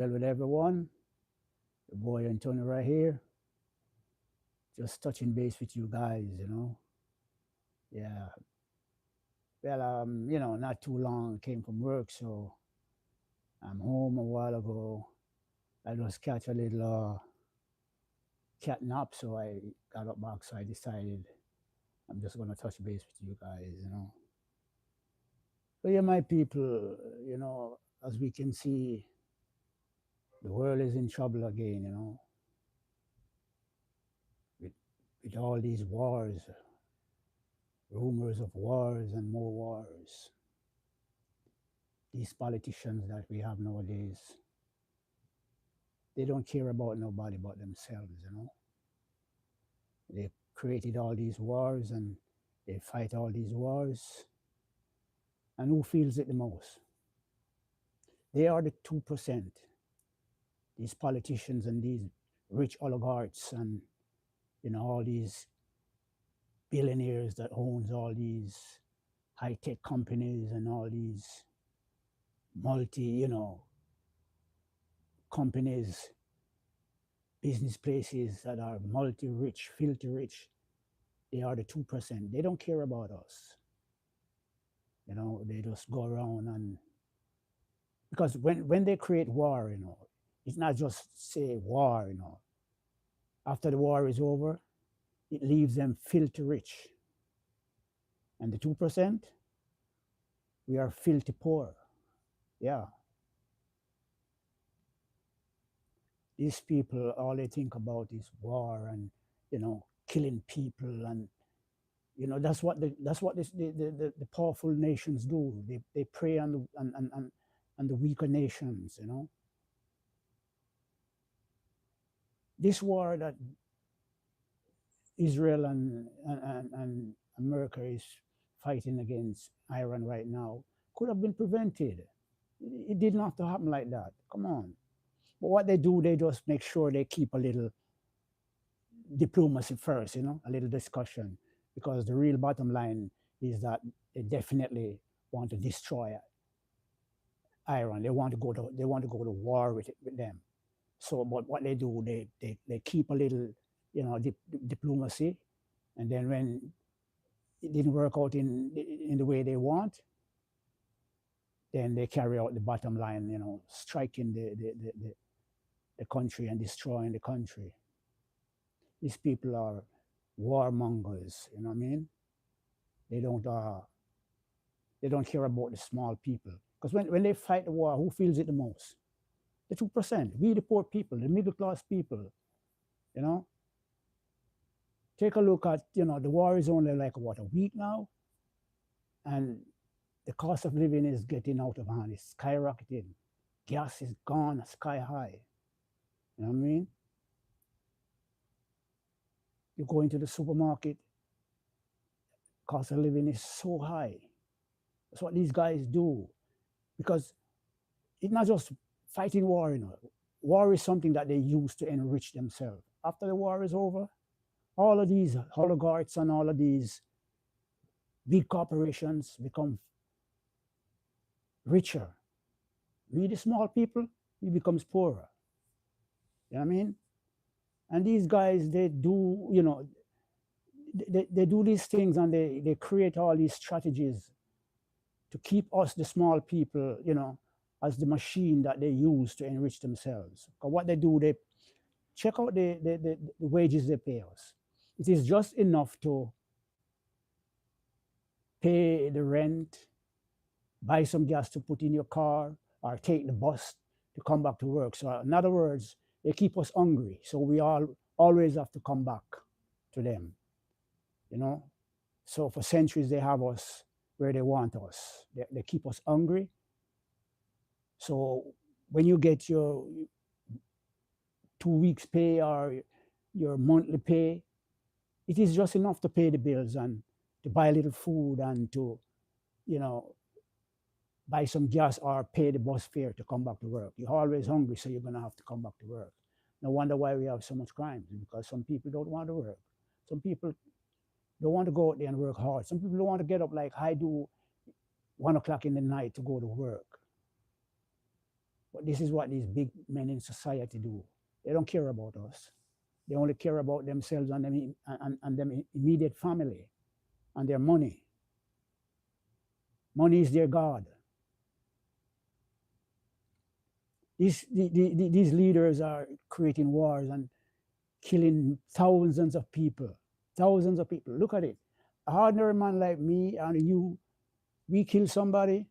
Well, with everyone, the boy Antonio right here, just touching base with you guys. Yeah. Well, not too long came from work, so I'm home a while ago. I just catch a little cat nap, so I got up back, so I decided I'm just gonna touch base with you guys. So yeah, my people, as we can see, the world is in trouble again, with, with all these wars, rumors of wars and more wars. These politicians that we have nowadays, they don't care about nobody but themselves. They created all these wars and they fight all these wars. And who feels it the most? They are the 2%, these politicians and these rich oligarchs and all these billionaires that owns all these high-tech companies and all these multi, companies, business places that are multi-rich, filthy rich. They are the 2%. They don't care about us. They just go around and because when they create war, it's not just say war. After the war is over, it leaves them filthy rich. And the 2%, we are filthy poor. Yeah. These people, all they think about is war and killing people and that's what the powerful nations do. They prey on the weaker nations. This war that Israel and America is fighting against Iran right now could have been prevented. It didn't have to happen like that. Come on. But what they do, they just make sure they keep a little diplomacy first, a little discussion, because the real bottom line is that they definitely want to destroy Iran. They want to go to war with them. So, but what they do, they keep a little, diplomacy, and then when it didn't work out in the way they want, then they carry out the bottom line, striking the country and destroying the country. These people are warmongers. You know what I mean? They don't uh, they don't care about the small people. Because when they fight the war, who feels it the most? The 2%. We the poor people, the middle class people. You know, take a look at the war is only like what, a week now, and the cost of living is getting out of hand. It's skyrocketing. Gas is gone sky high. You know what I mean? You go into the supermarket, cost of living is so high. That's what these guys do. Because it's not just fighting war. War is something that they use to enrich themselves. After the war is over, all of these oligarchs and all of these big corporations become richer. We, the small people, we becomes poorer. You know what I mean? And these guys, they do, they do these things and they create all these strategies to keep us, the small people, as the machine that they use to enrich themselves. Because what they do, they check out the wages they pay us. It is just enough to pay the rent, buy some gas to put in your car, or take the bus to come back to work. So, in other words, they keep us hungry. So we all always have to come back to them. So for centuries they have us where they want us. They keep us hungry. So when you get your 2 weeks pay or your monthly pay, it is just enough to pay the bills and to buy a little food and to, you know, buy some gas or pay the bus fare to come back to work. You're always hungry, so you're gonna have to come back to work. No wonder why we have so much crime, because some people don't want to work. Some people don't want to go out there and work hard. Some people don't want to get up like I do 1 o'clock in the night to go to work. But this is what these big men in society do. They don't care about us. They only care about themselves and them immediate family and their money. Money is their God. These leaders are creating wars and killing thousands of people. Thousands of people. Look at it. A ordinary man like me and you, we kill somebody,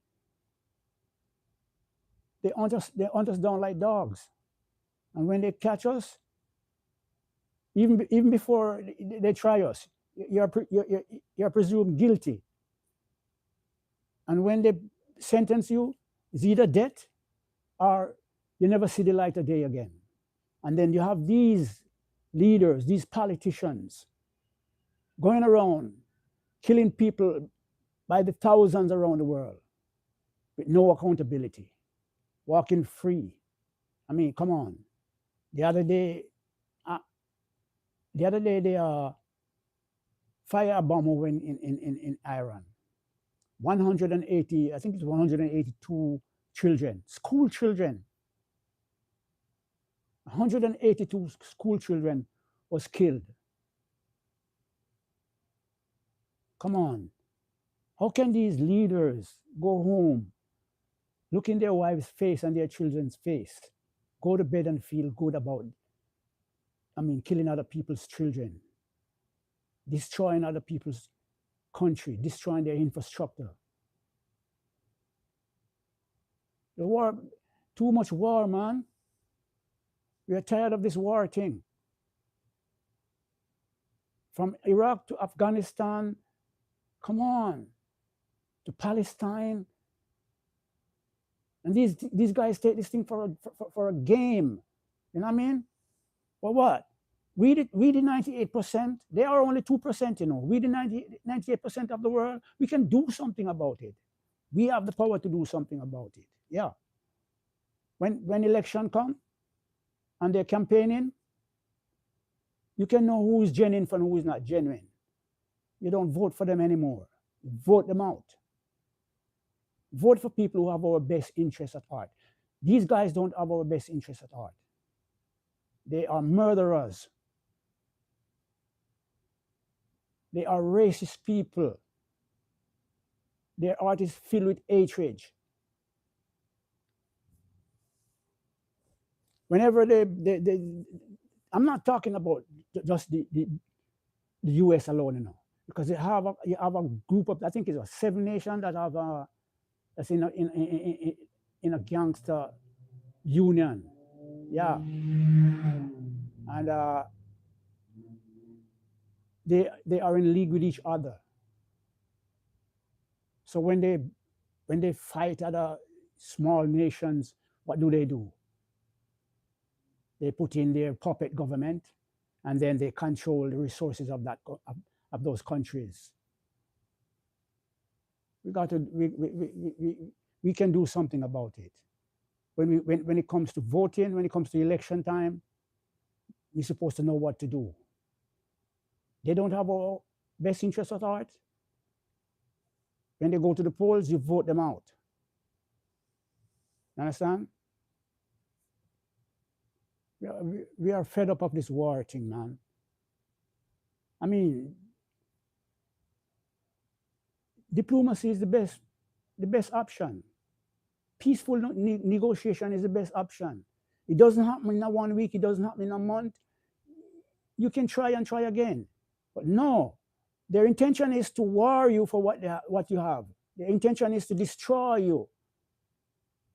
they hunt us down like dogs. And when they catch us, even before they try us, you're presumed guilty. And when they sentence you, it's either death or you never see the light of day again. And then you have these leaders, these politicians going around killing people by the thousands around the world with no accountability, walking free. I mean, come on. The other day, they fire a bomb over in Iran. 180, I think it's 182 children, school children. 182 school children was killed. Come on. How can these leaders go home, look in their wives' face and their children's face, go to bed and feel good about, killing other people's children, destroying other people's country, destroying their infrastructure? The war, too much war, man. We are tired of this war thing. From Iraq to Afghanistan, come on, to Palestine. And these guys take this thing for a game. You know what I mean? For what? We did 98%. They are only 2%, you know. We did 98% of the world. We can do something about it. We have the power to do something about it. Yeah. When election come and they're campaigning, you can know who is genuine from who is not genuine. You don't vote for them anymore. Vote them out. Vote for people who have our best interests at heart. These guys don't have our best interests at heart. They are murderers. They are racist people. Their heart is filled with hatred. Whenever I'm not talking about just the US alone, you know, because you have a group of, I think it's 7 nations that have that's in a gangster union. Yeah. And they are in league with each other. So when they fight other small nations, what do? They put in their puppet government, and then they control the resources of of those countries. We can do something about it. When it comes to voting, when it comes to election time, we're supposed to know what to do. They don't have our best interests at heart. When they go to the polls, you vote them out. You understand? We are fed up of this war thing, man. I mean, diplomacy is the best option. Peaceful negotiation is the best option. It doesn't happen in a 1 week. It doesn't happen in a month. You can try and try again. But no, their intention is to war you for what you have. Their intention is to destroy you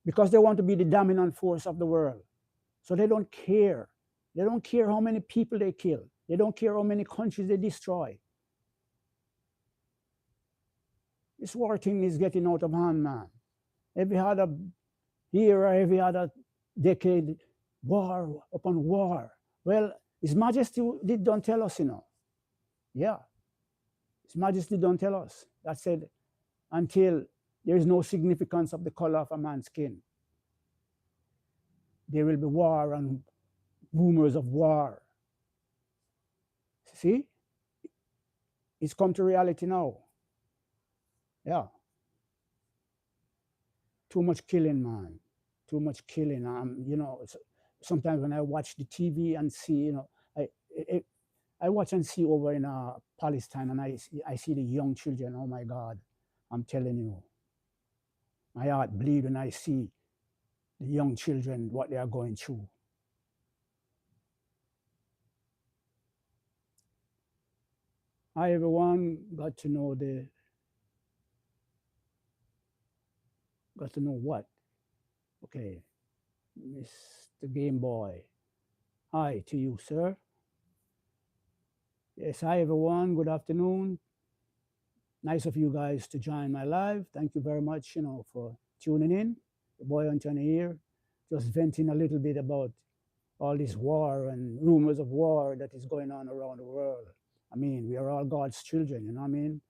because they want to be the dominant force of the world. So they don't care. They don't care how many people they kill. They don't care how many countries they destroy. This war thing is getting out of hand, man. Every other year or every other decade, war upon war. Well, His Majesty don't tell us, you know. Yeah. His Majesty don't tell us. That said, until there is no significance of the color of a man's skin, there will be war and rumors of war. See? It's come to reality now. Yeah. Too much killing, man. too much killing. Sometimes when I watch the TV and see, I I, I watch and see over in Palestine, and I see the young children. Oh my God, I'm telling you, my heart bleeds when I see the young children what they are going through. Hi everyone, got to know what? Okay, Mr. Game Boy. Hi to you, sir. Yes, hi everyone. Good afternoon. Nice of you guys to join my live. Thank you very much, for tuning in. The boy Anthony here, just venting a little bit about all this war and rumors of war that is going on around the world. I mean, we are all God's children, you know what I mean?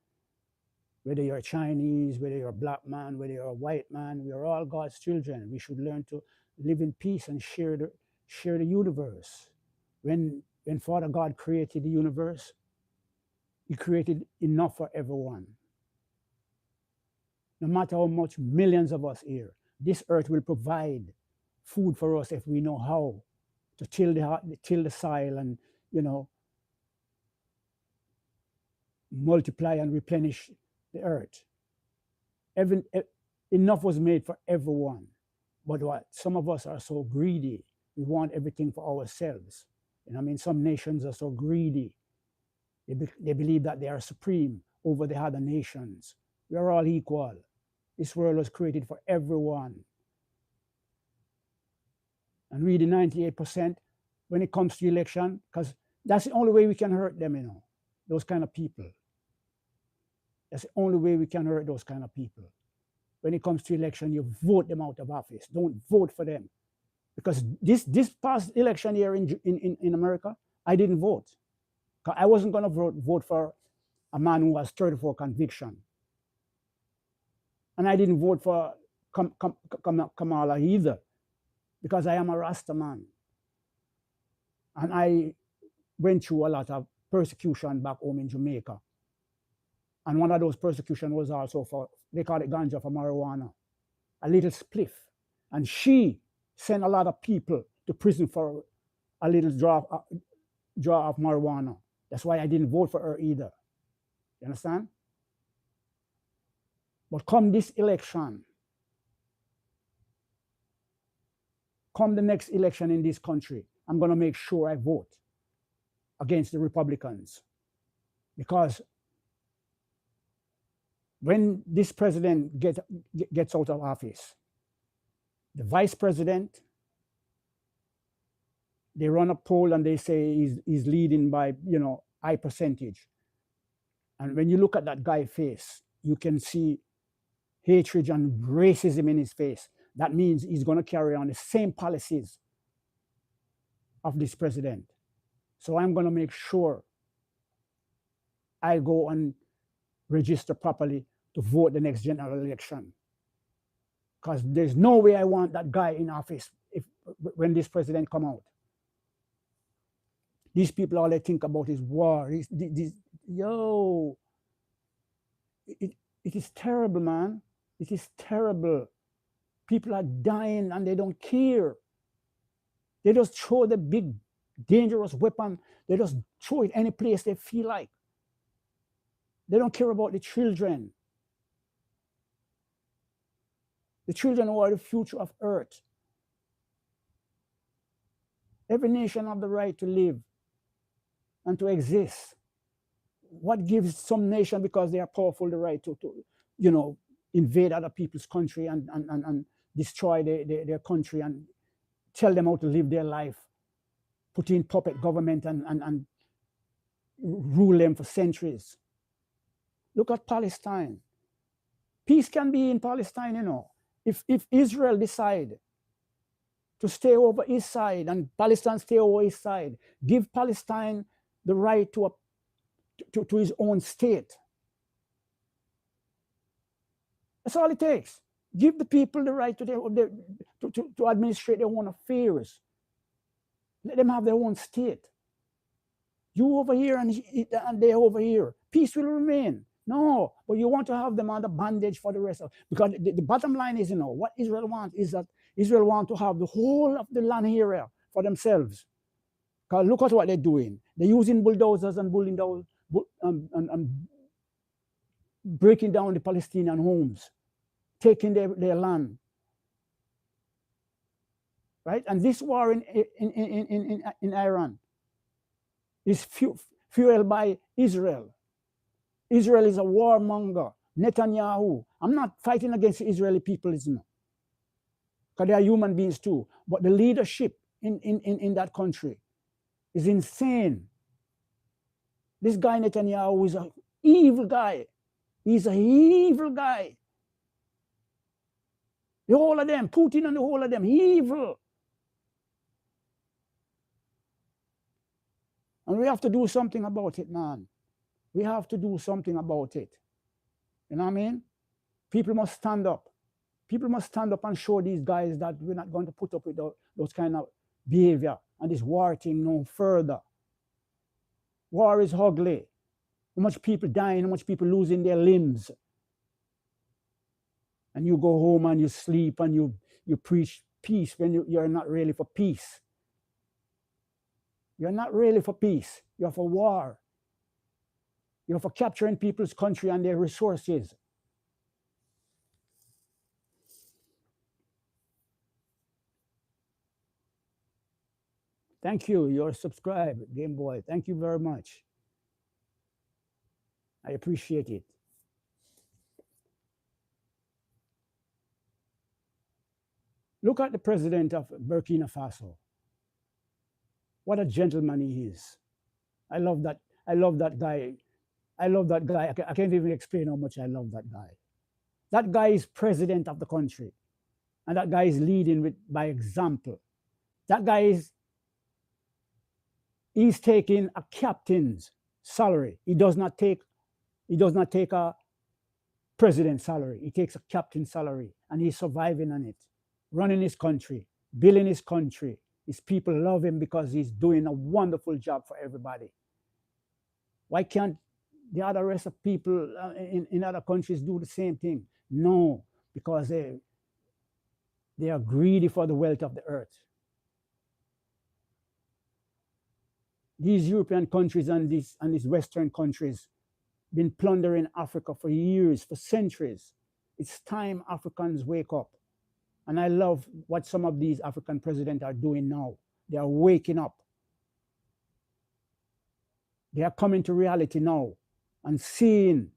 Whether you're Chinese, whether you're a black man, whether you're a white man, we are all God's children. We should learn to live in peace and share the universe. When Father God created the universe, He created enough for everyone. No matter how much millions of us here, this earth will provide food for us if we know how to till the soil and you know multiply and replenish the earth. Even, enough was made for everyone. But what some of us are so greedy, we want everything for ourselves. I mean, some nations are so greedy. They believe that they are supreme over the other nations. We are all equal. This world was created for everyone. And really 98% when it comes to election, because that's the only way we can hurt them, those kind of people. That's the only way we can hurt those kind of people. When it comes to election, you vote them out of office. Don't vote for them. Because this past election here in America, I didn't vote. I wasn't going to vote for a man who has 34 conviction. And I didn't vote for Kamala either, because I am a Rasta man. And I went through a lot of persecution back home in Jamaica. And one of those persecution was also for, they call it ganja, for marijuana, a little spliff. And she sent a lot of people to prison for a little draw of marijuana. That's why I didn't vote for her either. You understand? But come this election, come the next election in this country, I'm going to make sure I vote against the Republicans. Because when this president gets out of office, the vice president, they run a poll and they say he's leading by, high percentage. And when you look at that guy's face, you can see hatred and racism in his face. That means he's going to carry on the same policies of this president. So I'm going to make sure I go and register properly to vote the next general election. Because there's no way I want that guy in office when this president come out. These people, all they think about is war. It is terrible, man. It is terrible. People are dying and they don't care. They just throw the big, dangerous weapon. They just throw it any place they feel like. They don't care about the children. The children who are the future of Earth. Every nation has the right to live and to exist. What gives some nation, because they are powerful, the right to invade other people's country and destroy their country and tell them how to live their life, put in puppet government and rule them for centuries. Look at Palestine. Peace can be in Palestine, If Israel decide to stay over his side and Palestine stay over his side, give Palestine the right to his own state. That's all it takes. Give the people the right to administrate their own affairs. Let them have their own state. You over here and they over here. Peace will remain. No, but you want to have them under bondage for the rest of, because the bottom line is, what Israel wants is that Israel want to have the whole of the land area for themselves. Because look at what they're doing. They're using bulldozers and breaking down the Palestinian homes, taking their land. Right? And this war in Iran is fueled by Israel. Israel is a warmonger. Netanyahu. I'm not fighting against the Israeli people, because they are human beings too. But the leadership in that country is insane. This guy Netanyahu is an evil guy. He's an evil guy. The whole of them, Putin and the whole of them, evil. And we have to do something about it, man. We have to do something about it. You know what I mean? People must stand up. People must stand up and show these guys that we're not going to put up with those kind of behavior and this war thing no further. War is ugly. How much people dying, how much people losing their limbs. And you go home and you sleep and you preach peace when you're not really for peace. You're not really for peace. You're for war. You're for capturing people's country and their resources. Thank you. You're subscribed, Game Boy. Thank you very much. I appreciate it. Look at the president of Burkina Faso. What a gentleman he is. I love that. I love that guy. I love that guy. I can't even explain how much I love that guy. That guy is president of the country. And that guy is leading by example. That guy he's taking a captain's salary. He does not take a president's salary. He takes a captain's salary and he's surviving on it, running his country, building his country. His people love him because he's doing a wonderful job for everybody. Why can't the other rest of people in other countries do the same thing? No, because they are greedy for the wealth of the earth. These European countries and these Western countries been plundering Africa for years, for centuries. It's time Africans wake up. And I love what some of these African presidents are doing now. They are waking up. They are coming to reality now and seeing.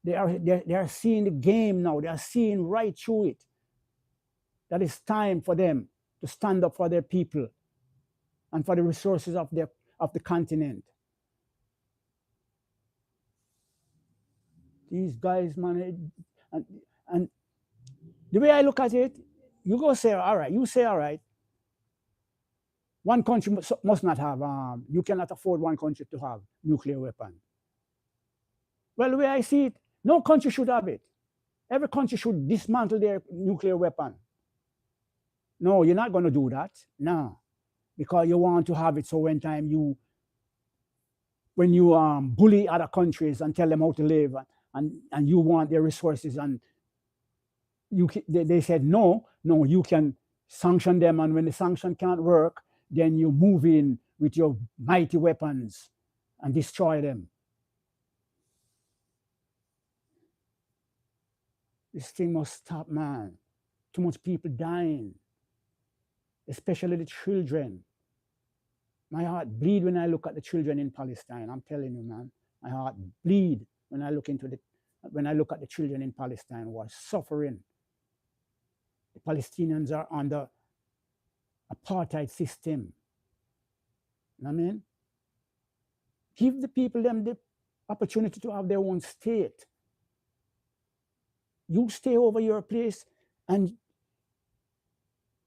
They are seeing the game now. They are seeing right through it. That it's time for them to stand up for their people and for the resources of the continent. These guys, man, and the way I look at it, you go say, all right, you say, all right, one country must not have, you cannot afford one country to have nuclear weapon. Well, the way I see it, no country should have it. Every country should dismantle their nuclear weapon. No, you're not going to do that. No, because you want to have it so when you bully other countries and tell them how to live and you want their resources and they said no, you can sanction them, and when the sanction can't work, then you move in with your mighty weapons and destroy them. This thing must stop, man. Too much people dying, especially the children. My heart bleed when I look at the children in Palestine. I'm telling you, man, my heart bleed when I look at the children in Palestine who are suffering. The Palestinians are under apartheid system. You know what I mean? Give the people them the opportunity to have their own state. You stay over your place and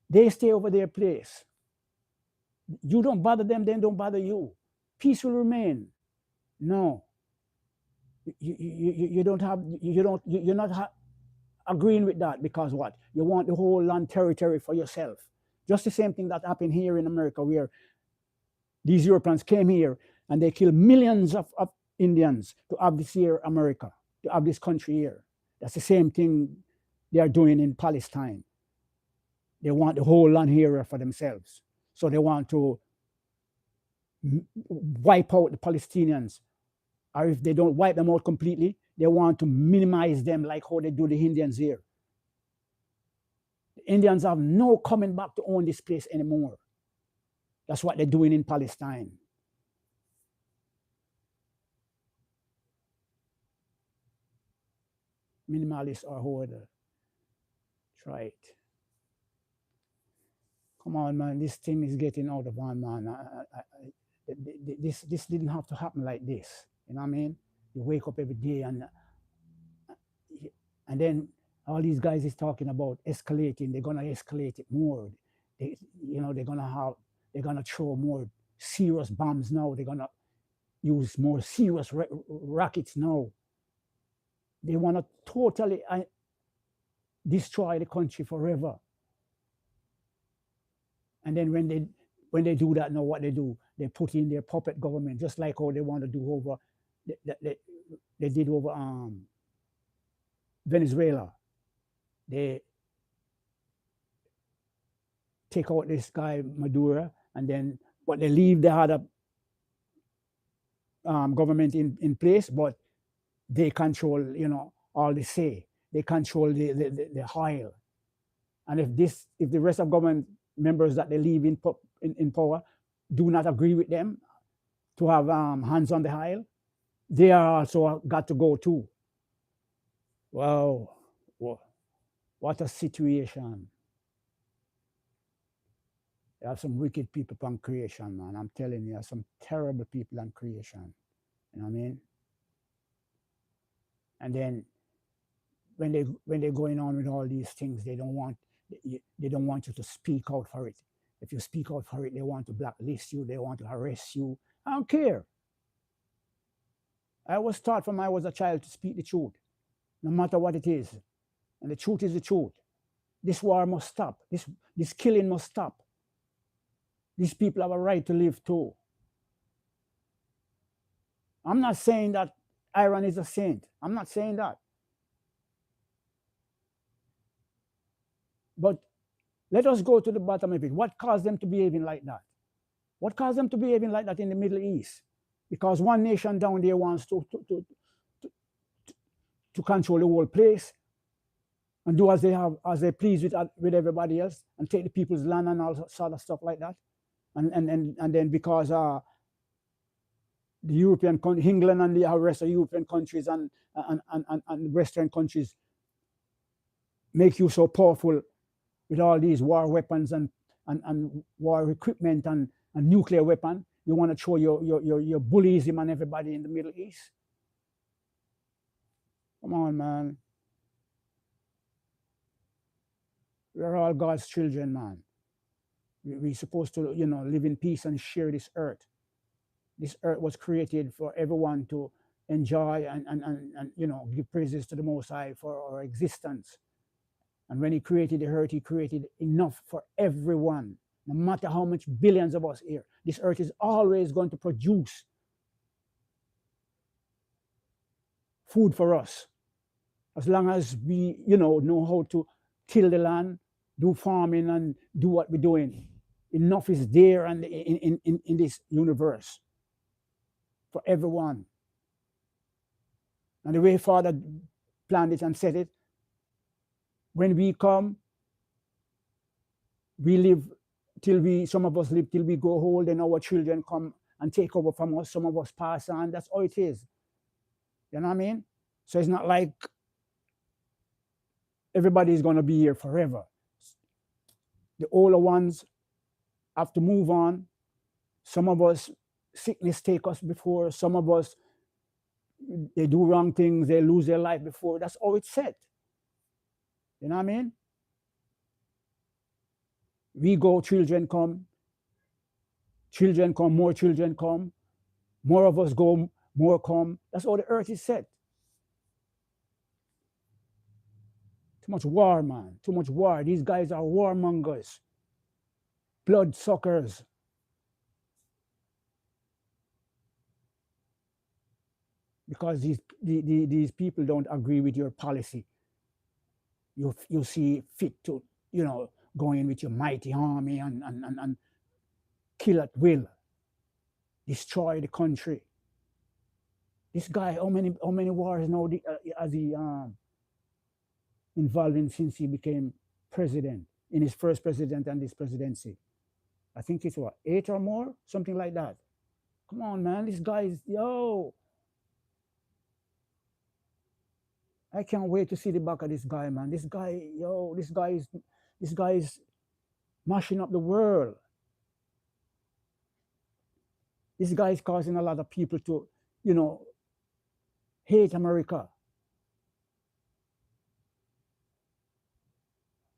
they stay over their place. You don't bother them, they don't bother you. Peace will remain. No. You're not agreeing with that because what? You want the whole land territory for yourself. Just the same thing that happened here in America, where these Europeans came here and they killed millions of Indians to have this here America, to have this country here. That's the same thing they are doing in Palestine. They want the whole land area for themselves. So they want to wipe out the Palestinians. Or if they don't wipe them out completely, they want to minimize them like how they do the Indians here. The Indians have no coming back to own this place anymore. That's what they're doing in Palestine. Minimalist or hoarder. Try it. Come on, man. This thing is getting out of hand, man. This didn't have to happen like this. You know what I mean? You wake up every day and then all these guys is talking about escalating. They're gonna escalate it more. They, they're gonna throw more serious bombs now. They're gonna use more serious rockets now. They want to totally destroy the country forever. And then when they do that now, what they do, they put in their puppet government, just like how they want to do over they did over Venezuela. They take out this guy Maduro, and then but they leave the other government in place, but they control, all the say. They control the oil. And if the rest of government members that they leave in power do not agree with them to have hands on the oil, they are also got to go too. Wow, what a situation. There are some wicked people on creation, man. I'm telling you, there are some terrible people on creation. You know what I mean? And then when they're going on with all these things, they don't want you to speak out for it. If you speak out for it, they want to blacklist you. They want to arrest you. I don't care. I was taught from I was a child to speak the truth, no matter what it is. And the truth is the truth. This war must stop. This killing must stop. These people have a right to live too. I'm not saying that Iran is a saint. I'm not saying that. But let us go to the bottom of it. What caused them to behaving like that? What caused them to behaving like that in the Middle East? Because one nation down there wants to control the whole place and do as they please with everybody else and take the people's land and all sort of stuff like that. And then because the European England and the rest of European countries and Western countries make you so powerful with all these war weapons and war equipment and nuclear weapon, you want to show your bullyism on everybody in the Middle East? Come on, man. We're all God's children, man. We're supposed to, live in peace and share this earth. This earth was created for everyone to enjoy and give praises to the Most High for our existence. And when he created the earth, he created enough for everyone. No matter how much billions of us here, this earth is always going to produce food for us. As long as we, know how to till the land, do farming and do what we're doing. Enough is there and in this universe for everyone. And the way Father planned it and set it, when we come, we live some of us live till we go old, and our children come and take over from us. Some of us pass on. That's all it is. You know what I mean? So it's not like everybody is going to be here forever. The older ones have to move on. Some of us, sickness take us before. Some of us, they do wrong things. They lose their life before. That's all it's set. You know what I mean? We go, children come, more children come, more of us go, more come. That's all the earth is set. Too much war, man. Too much war. These guys are warmongers, blood suckers. Because these people don't agree with your policy. you see fit to, go in with your mighty army and kill at will, destroy the country. This guy, how many wars now has he involved in since he became president, in his first president and this presidency? I think it's what, 8 or more, something like that. Come on, man, this guy is, yo. I can't wait to see the back of this guy, man. This guy, yo, this guy is mashing up the world. This guy is causing a lot of people to, you know, hate America.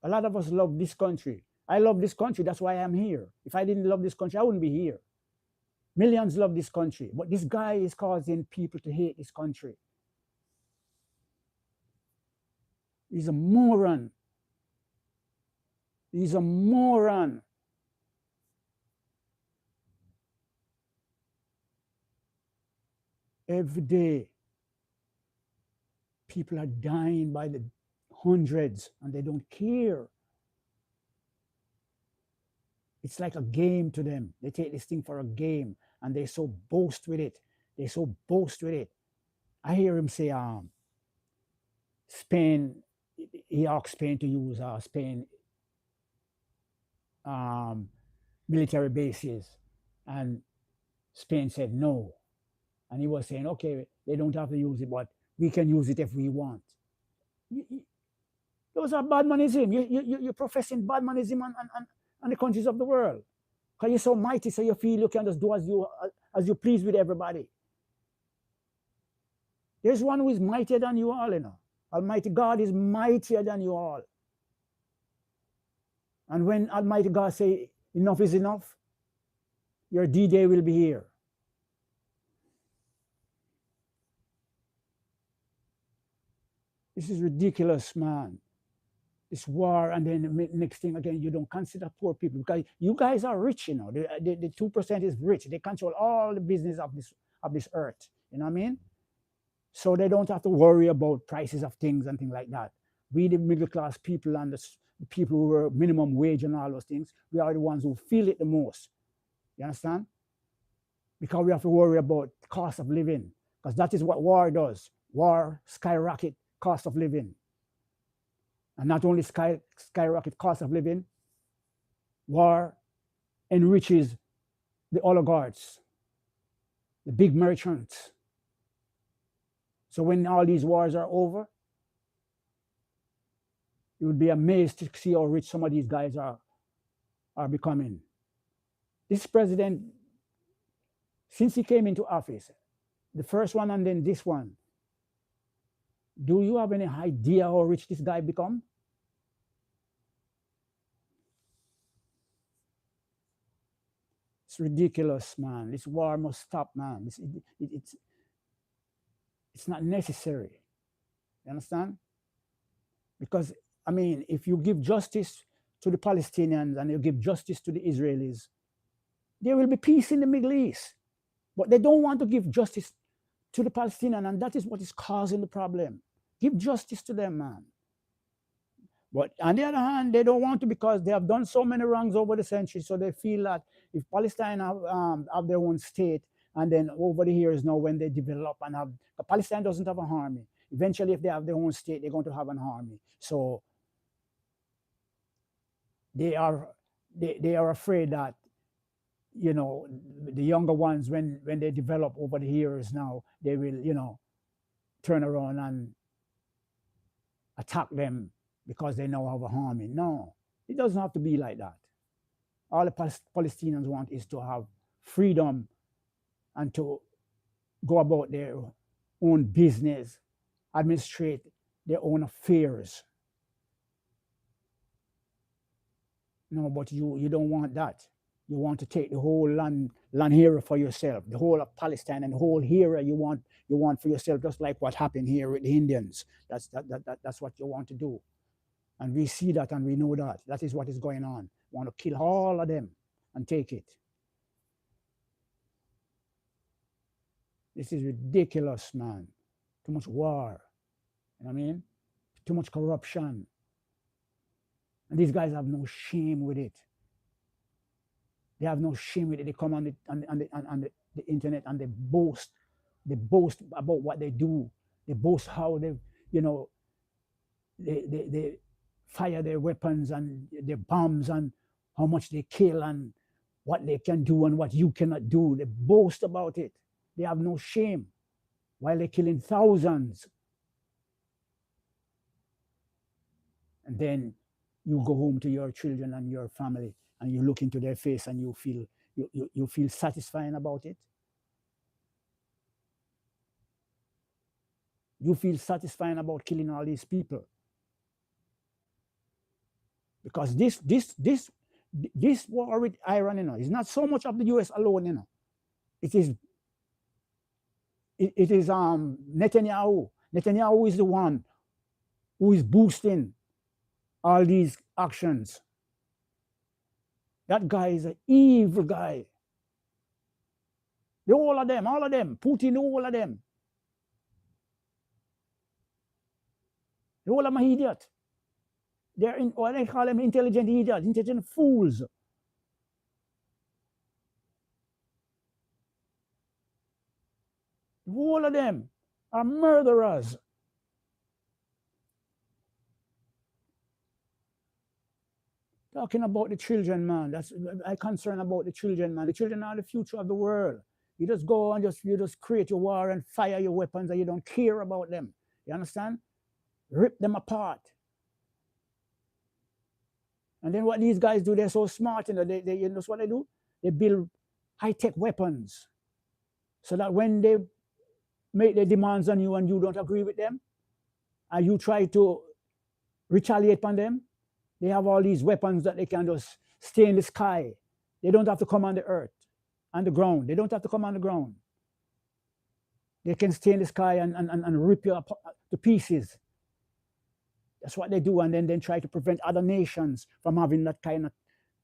A lot of us love this country. I love this country. That's why I'm here. If I didn't love this country, I wouldn't be here. Millions love this country. But this guy is causing people to hate this country. He's a moron. He's a moron. Every day, people are dying by the hundreds and they don't care. It's like a game to them. They take this thing for a game and they so boast with it. They so boast with it. I hear him say, Spain, he asked Spain to use Spain military bases, and Spain said no. And he was saying, okay, they don't have to use it, but we can use it if we want. Those are bad manism. You're professing bad manism on the countries of the world. Because you're so mighty, so you feel you can just do as you please with everybody. There's one who is mightier than you all, Almighty God is mightier than you all. And when Almighty God say enough is enough, your D-Day will be here. This is ridiculous, man. This war, and then the next thing again, you don't consider poor people because you guys are rich, The 2% is rich. They control all the business of this earth. You know what I mean? So they don't have to worry about prices of things and things like that. We, the middle class people and the people who were minimum wage and all those things, we are the ones who feel it the most. You understand? Because we have to worry about cost of living, because that is what war does. War skyrocket cost of living. And not only skyrocket cost of living, war enriches the oligarchs, the big merchants. So when all these wars are over, you would be amazed to see how rich some of these guys are becoming. This president, since he came into office, the first one and then this one, do you have any idea how rich this guy become? It's ridiculous, man. This war must stop, man. It's not necessary. You understand? Because, I mean, if you give justice to the Palestinians and you give justice to the Israelis, there will be peace in the Middle East. But they don't want to give justice to the Palestinians, and that is what is causing the problem. Give justice to them, man. But on the other hand, they don't want to, because they have done so many wrongs over the centuries. So they feel that if Palestine have their own state, and then over the years now, when they develop and have, Palestine doesn't have an army. Eventually, if they have their own state, they're going to have an army. So they are afraid that, the younger ones, when they develop over the years now, they will, turn around and attack them because they now have a army. No, it doesn't have to be like that. All the Palestinians want is to have freedom and to go about their own business, administrate their own affairs. No, but you don't want that. You want to take the whole land area for yourself, the whole of Palestine and the whole area you want for yourself, just like what happened here with the Indians. That's what you want to do. And we see that and we know that. That is what is going on. We want to kill all of them and take it. This is ridiculous, man. Too much war. You know what I mean? Too much corruption. And these guys have no shame with it. They have no shame with it. They come on the internet and they boast about what they do. They boast how they, you know, they fire their weapons and their bombs and how much they kill and what they can do and what you cannot do. They boast about it. They have no shame while they're killing thousands. And then you go home to your children and your family and you look into their face and you feel satisfying about it. You feel satisfying about killing all these people. Because this war with Iran, is not so much of the US alone, It is Netanyahu. Netanyahu is the one who is boosting all these actions. That guy is an evil guy. All of them, Putin, all of them. All of them are idiots. They're what they call them intelligent idiots, intelligent fools. All of them are murderers. Talking about the children, man. I'm concerned about the children, man. The children are the future of the world. You just go and you just create your war and fire your weapons and you don't care about them. You understand? Rip them apart. And then what these guys do, they're so smart, they you know what they do? They build high-tech weapons so that when they make their demands on you and you don't agree with them, and you try to retaliate upon them, they have all these weapons that they can just stay in the sky. They don't have to come on the earth, on the ground. They don't have to come on the ground. They can stay in the sky and rip you up to pieces. That's what they do, and then try to prevent other nations from having that kind of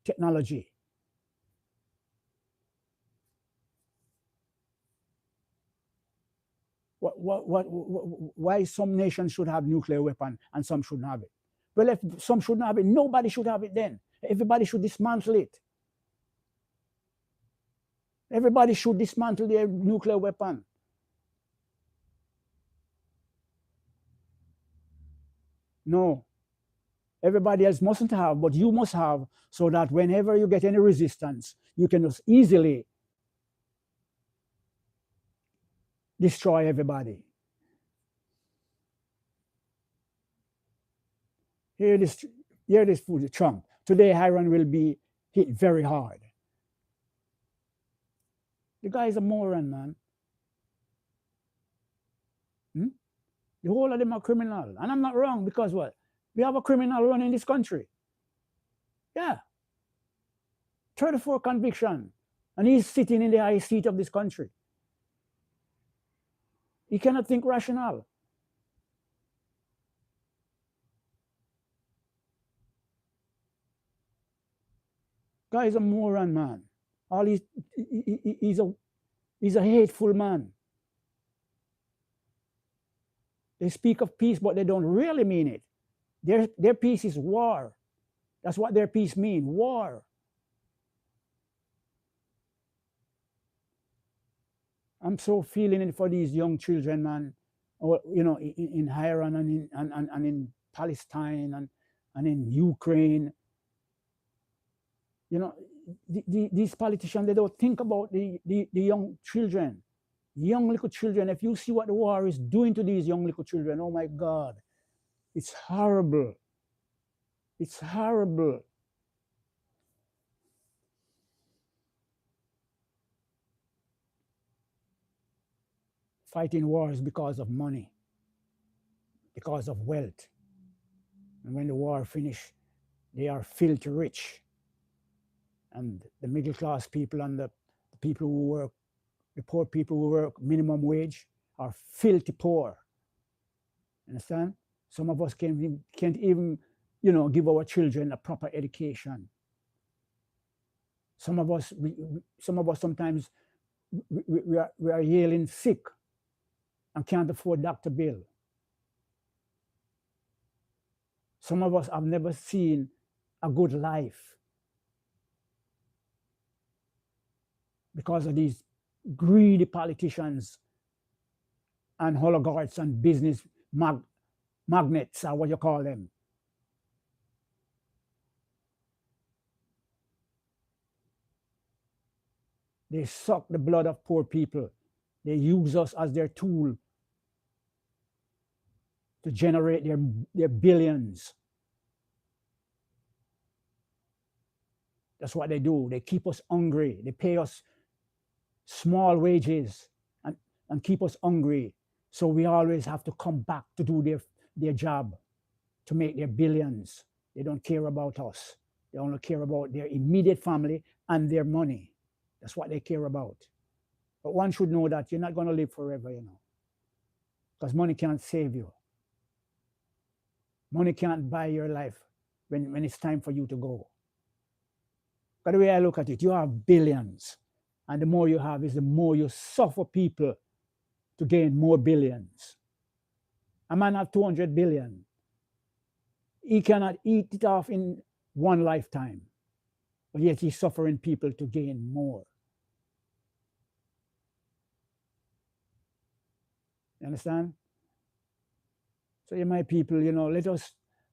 technology. Why some nations should have nuclear weapon and some shouldn't have it? Well, if some shouldn't have it, nobody should have it then. Everybody should dismantle it. Everybody should dismantle their nuclear weapon. No. Everybody else mustn't have, but you must have, so that whenever you get any resistance, you can just easily destroy everybody. Hear this food, Trump. Today, Iran will be hit very hard. The guy is a moron, man. The whole of them are criminal. And I'm not wrong, because what? We have a criminal running this country. Yeah. 34 conviction. And he's sitting in the high seat of this country. He cannot think rational. Guy is a moron, man. He's a hateful man. They speak of peace, but they don't really mean it. Their peace is war. That's what their peace means, war. I'm so feeling it for these young children, man. Or, in Iran and in Palestine and in Ukraine. These politicians, they don't think about the young children. Young little children. If you see what the war is doing to these young little children, oh my God, it's horrible. It's horrible. Fighting wars because of money, because of wealth. And when the war finishes, they are filthy rich. And the middle class people and the people who work, the poor people who work minimum wage, are filthy poor. Understand? Some of us can't even give our children a proper education. Some of us sometimes we are yelling sick and can't afford doctor bill. Some of us have never seen a good life because of these greedy politicians and oligarchs and business magnates, or what you call them. They suck the blood of poor people. They use us as their tool to generate their billions. That's what they do. They keep us hungry. They pay us small wages and keep us hungry. So we always have to come back to do their job to make their billions. They don't care about us. They only care about their immediate family and their money. That's what they care about. But one should know that you're not going to live forever, because money can't save you. Money can't buy your life when it's time for you to go. But the way I look at it, you have billions. And the more you have is the more you suffer people to gain more billions. A man have 200 billion. He cannot eat it off in one lifetime. But yet he's suffering people to gain more. You understand? So you my people,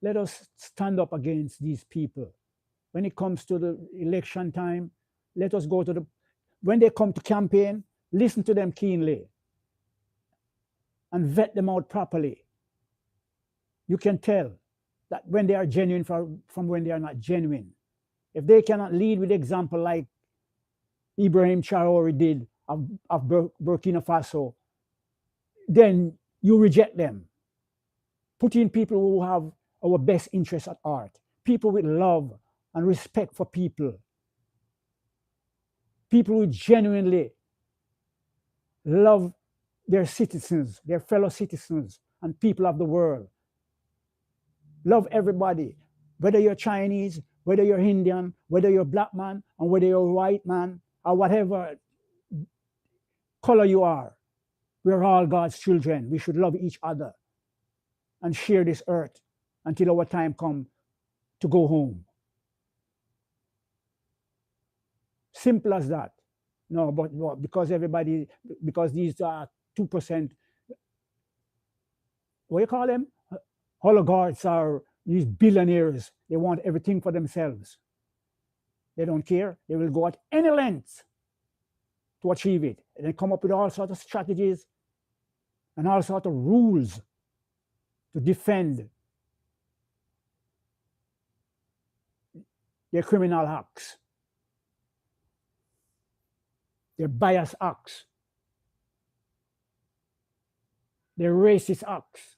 let us stand up against these people. When it comes to the election time, let us go to when they come to campaign, listen to them keenly and vet them out properly. You can tell that when they are genuine from when they are not genuine. If they cannot lead with example like Ibrahim Traore did of Burkina Faso, then you reject them. Put in people who have our best interests at heart, people with love and respect for people, people who genuinely love their citizens, their fellow citizens, and people of the world. Love everybody, whether you're Chinese, whether you're Indian, whether you're black man, and whether you're a white man, or whatever color you are. We're all God's children. We should love each other and share this earth until our time comes to go home. Simple as that. No, but because these are 2%, what you call them? Oligarchs are these billionaires. They want everything for themselves. They don't care. They will go at any length to achieve it. And they come up with all sorts of strategies and all sorts of rules to defend their criminal acts, their bias acts, their racist acts.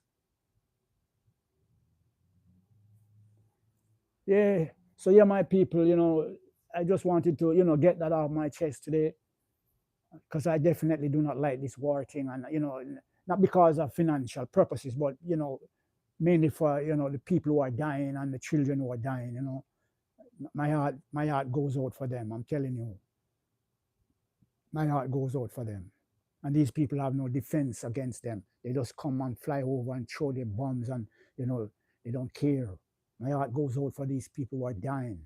Yeah. So yeah, my people, I just wanted to, get that off my chest today, because I definitely do not like this war thing, and not because of financial purposes, but mainly for the people who are dying and the children who are dying. My heart goes out for them. I'm telling you, my heart goes out for them. And these people have no defense against them. They just come and fly over and throw their bombs, and they don't care. My heart goes out for these people who are dying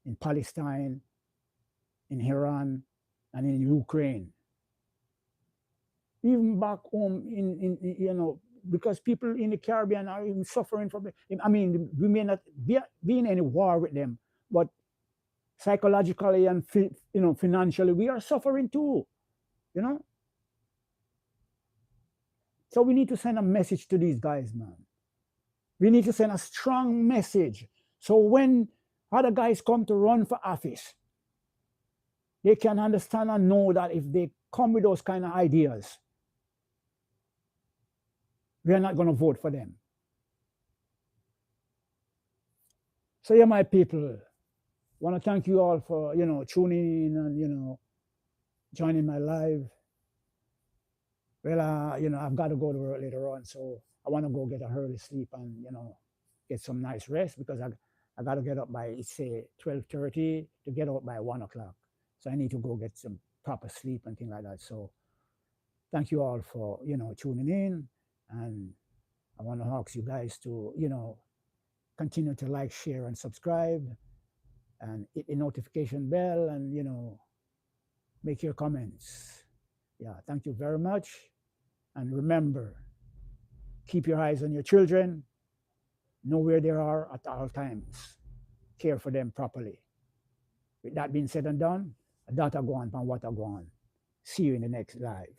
in Palestine, in Iran, and in Ukraine. Even back home because people in the Caribbean are even suffering from it. I mean, we may not be in any war with them, but psychologically and financially, we are suffering too. So we need to send a message to these guys, man. We need to send a strong message. So when other guys come to run for office, they can understand and know that if they come with those kind of ideas, we are not going to vote for them. So yeah, my people, want to thank you all for tuning in and joining my live. Well, I've got to go to work later on, so I want to go get a early sleep and get some nice rest, because I got to get up by, say, 12:30 to get out by 1 o'clock. So I need to go get some proper sleep and things like that. So thank you all for tuning in, and I want to ask you guys to Continue to like, share, and subscribe, and hit the notification bell, and make your comments. Yeah, thank you very much. And remember, keep your eyes on your children, know where they are at all times, care for them properly. With that being said and done, a data go on, and what go on. See you in the next live.